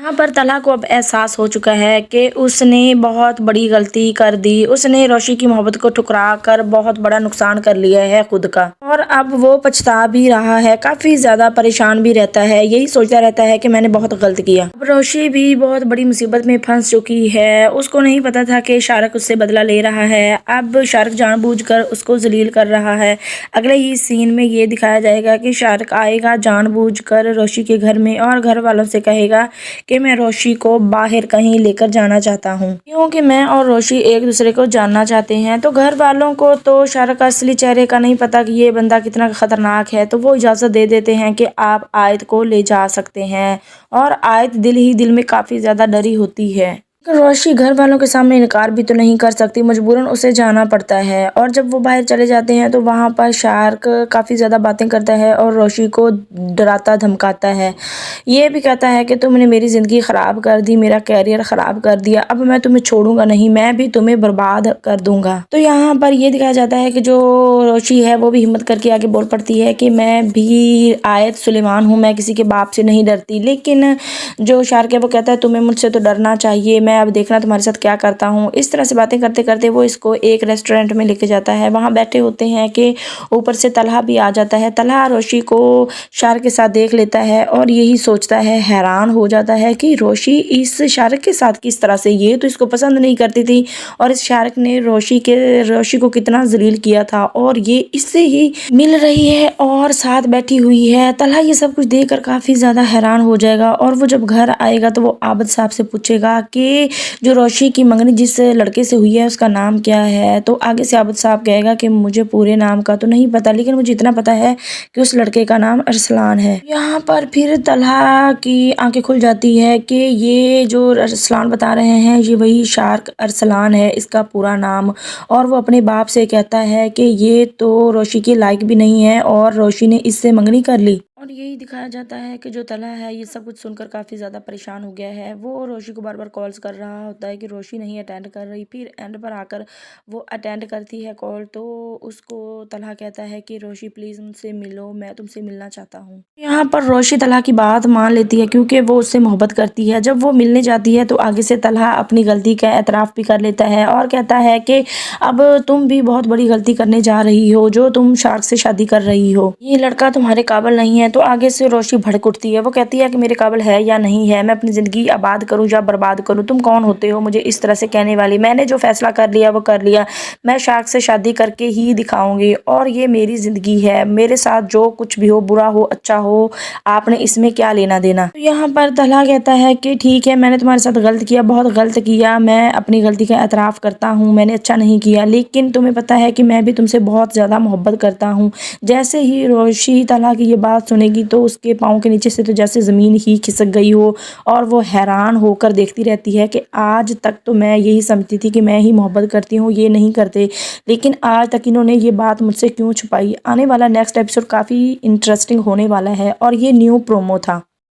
यहाँ पर तलहा को अब एहसास हो चुका है कि उसने बहुत बड़ी गलती कर दी। उसने रोशी की मोहब्बत को ठुकरा कर बहुत बड़ा नुकसान कर लिया है खुद का, और अब वो पछता भी रहा है, काफ़ी ज़्यादा परेशान भी रहता है, यही सोचता रहता है कि मैंने बहुत गलत किया। अब रोशी भी बहुत बड़ी मुसीबत में फंस चुकी है। उसको नहीं पता था कि शारक उससे बदला ले रहा है। अब शारक जानबूझकर उसको जलील कर रहा है। अगले ही सीन में ये दिखाया जाएगा कि शारक आएगा जानबूझकर रोशी के घर में और घर वालों से कहेगा कि मैं रोशी को बाहर कहीं लेकर जाना चाहता हूँ, क्योंकि मैं और रोशी एक दूसरे को जानना चाहते हैं। तो घर वालों को तो शारक का असली चेहरे का नहीं पता कि ये बंदा कितना खतरनाक है, तो वो इजाज़त दे देते हैं कि आप आयत को ले जा सकते हैं। और आयत दिल ही दिल में काफ़ी ज़्यादा डरी होती है। रोशी घर वालों के सामने इनकार भी तो नहीं कर सकती, मजबूरन उसे जाना पड़ता है। और जब वो बाहर चले जाते हैं तो वहाँ पर शार्क काफ़ी ज़्यादा बातें करता है और रोशी को डराता धमकाता है। ये भी कहता है कि तुमने मेरी ज़िंदगी ख़राब कर दी, मेरा कैरियर ख़राब कर दिया, अब मैं तुम्हें छोड़ूंगा नहीं, मैं भी तुम्हें बर्बाद कर दूंगा। तो यहाँ पर ये दिखाया जाता है कि जो रोशी है वो भी हिम्मत करके आगे बोल पड़ती है कि मैं भी आयत सुलेमान हूँ, मैं किसी के बाप से नहीं डरती। लेकिन जो शार्क है वो कहता है तुम्हें मुझसे तो डरना चाहिए, मैं अब देखना तुम्हारे साथ क्या करता हूँ। इस तरह से बातें करते करते वो इसको एक रेस्टोरेंट में लेके जाता है। वहाँ बैठे होते हैं कि ऊपर से तलहा भी आ जाता है। तलहा रोशी को शार्क के साथ देख लेता है और यही सोचता है, हैरान हो जाता है कि रोशी इस शार्क के साथ किस तरह से, ये तो इसको पसंद नहीं करती थी और इस शार्क ने रोशी को कितना जलील किया था और ये इससे ही मिल रही है और साथ बैठी हुई है। तलहा ये सब कुछ देखकर काफ़ी ज़्यादा हैरान हो जाएगा और वो जब घर आएगा तो वो आबिद साहब से पूछेगा कि जो रोशी की मंगनी जिस लड़के से हुई है उसका नाम क्या है। तो आगे से आबिद साहब कहेगा कि मुझे पूरे नाम का तो नहीं पता, लेकिन मुझे इतना पता है कि उस लड़के का नाम अरसलान है। यहाँ पर फिर तलहा की आंखें खुल जाती है कि ये जो अरसलान बता रहे हैं ये वही शार्क अरसलान है, इसका पूरा नाम। और वो अपने बाप से कहता है कि ये तो रोशी के लायक भी नहीं है और रोशी ने इससे मंगनी कर ली। और यही दिखाया जाता है कि जो तलहा है ये सब कुछ सुनकर काफ़ी ज़्यादा परेशान हो गया है। वो रोशी को बार बार कॉल्स कर रहा होता है कि रोशी नहीं अटेंड कर रही। फिर एंड पर आकर वो अटेंड करती है कॉल, तो उसको तलहा कहता है कि रोशी प्लीज़ मुझसे मिलो, मैं तुमसे मिलना चाहता हूँ। यहाँ पर रोशी तलहा की बात मान लेती है क्योंकि वो उससे मोहब्बत करती है। जब वो मिलने जाती है तो आगे से तलहा अपनी गलती का एतराफ़ भी कर लेता है और कहता है कि अब तुम भी बहुत बड़ी गलती करने जा रही हो, जो तुम शार्क से शादी कर रही हो, ये लड़का तुम्हारे काबिल नहीं है। तो आगे से रोशी भड़क उठती है। वो कहती है कि मेरे काबिल है या नहीं है, मैं अपनी ज़िंदगी आबाद करूँ या बर्बाद करूँ, तुम कौन होते हो मुझे इस तरह से कहने वाली। मैंने जो फैसला कर लिया वो कर लिया, मैं शार्क से शादी करके ही दिखाऊंगी और ये मेरी ज़िंदगी है, मेरे साथ जो कुछ भी हो, बुरा हो अच्छा हो, आपने इसमें क्या लेना देना। तो यहाँ पर तलहा कहता है कि ठीक है, मैंने तुम्हारे साथ गलत किया, बहुत गलत किया, मैं अपनी गलती का एतराफ़ करता हूँ, मैंने अच्छा नहीं किया, लेकिन तुम्हें पता है कि मैं भी तुमसे बहुत ज़्यादा मोहब्बत करता हूँ। जैसे ही रोशी तलहा की ये बात सुनेगी तो उसके पाँव के नीचे से तो जैसे ज़मीन ही खिसक गई हो और वो हैरान होकर देखती रहती है कि आज तक तो मैं यही समझती थी कि मैं ही मोहब्बत करती हूँ, ये नहीं करते, लेकिन आज तक इन्होंने ये बात मुझसे क्यों छुपाई। आने वाला नेक्स्ट एपिसोड काफ़ी इंटरेस्टिंग होने वाला है और ये न्यू प्रोमो था।